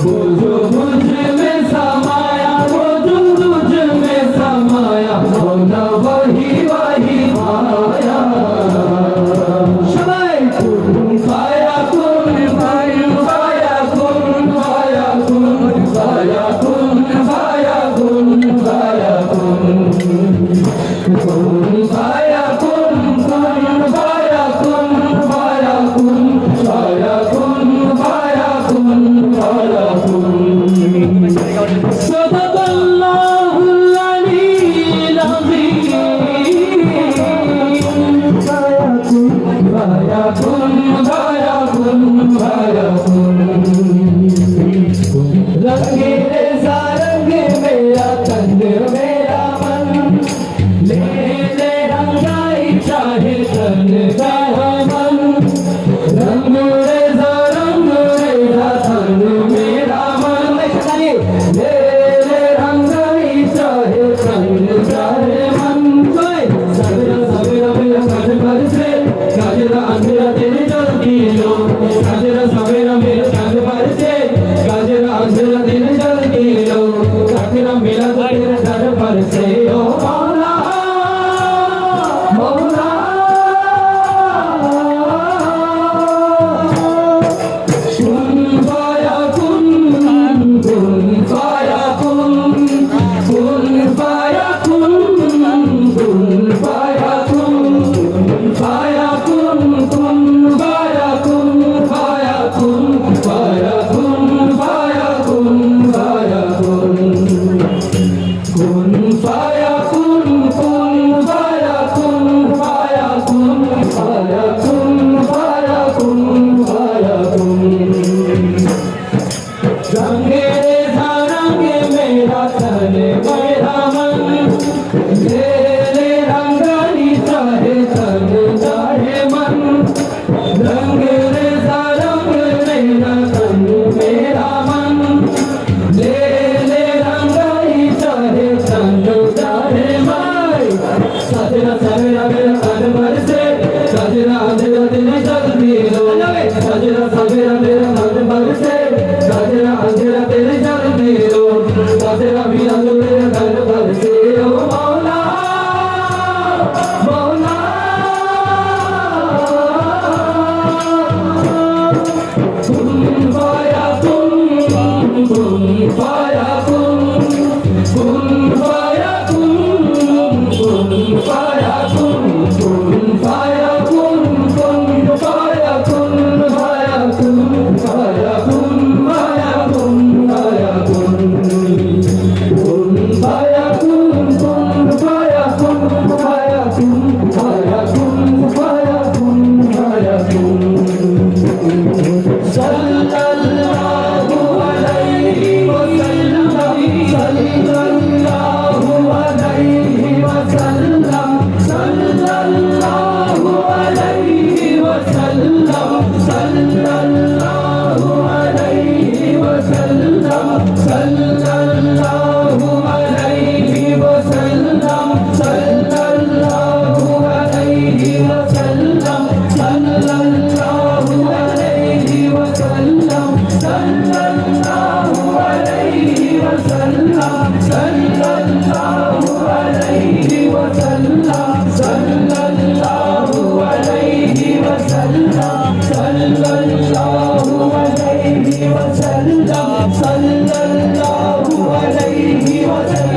मुझ में समाया वो जो तुझ में समाया मौला वही वही आया सबाई कुन फाया कुन फाया कुन फाया कुन फाया कुन फाया कुन फाया कुन फाया कुन फाया कुन फाया कुन फाया कुन फाया कुन फाया कुन सदक़ल्लाहुल अलीयुल अज़ीम फाया कुन फाया कुन फाया कुन रंगे रेज़ा रंग मेरा तन मेरा मन ले ले रंगाई चाहे तन का मन रंग रेज़ा रंग मेरा तन मेरा मन ले ले रंगाई चाहे तन चाहे मन सवेरा सवेरा मेरा काज पर से काजरा अंधेरा तेरे जल्दी लो काजरा सवेरा मेरा काज पर से काजरा अंधेरा तेरे जल्दी लो काकरा मेरा तेरे घर पर से ओ मौला मौला कुन फाया कुन फाया कुन फाया कुन फाया कुन फाया कुन फाया कुन फाया कुन फाया कुन फाया कुन फाया कुन कुन फाया कुन फाया कुन फाया कुन फाया कुन फाया कुन फाया कुन रंगे रेज़ा रंगे मेरा तन मेरा मन ले ले रंगाई चाहे तन चाहे मन रंगे रेज़ा रंग मेरा तन मेरा मन ले ले रंगाई चाहे तन चाहे मन सजरा सवेरा मेरा तन पर से सजरा अंधेरा तेरे जल्दी लो सजरा सवेरा मेरा तन पर से सजरा अंधेरा तेरे जल्दी लो सजरा भी रंग मेरे तन पर से ओ मौला मौला कुन फाया कुन फाया कुन फाया कुन फाया कुन फाया कुन फाया कुन फाया कुन फाया कुन फाया कुन फाया कुन फाया कुन फाया कुन फाया कुन फाया कुन फाया कुन फाया कुन सल्लल्लाहु अलैहि वसल्लम सल्लल्लाहु अलैहि वसल्लम सल्लल्लाहु अलैहि वसल्लम सल्लल्लाहु अलैहि वसल्लम सल्लल्लाहु अलैहि वसल्लम सल्लल्लाहु अलैहि वसल्लम सल्लल्लाहु अलैहि वसल्लम सल्लल्लाहु अलैहि वसल्लम सल्लल्लाहु अलैहि वसल्लम सल्लल्लाहु अलैहि वसल्लम सल्लल्लाहु अलैहि वसल्लम सल्लल्लाहु अलैहि वसल्लम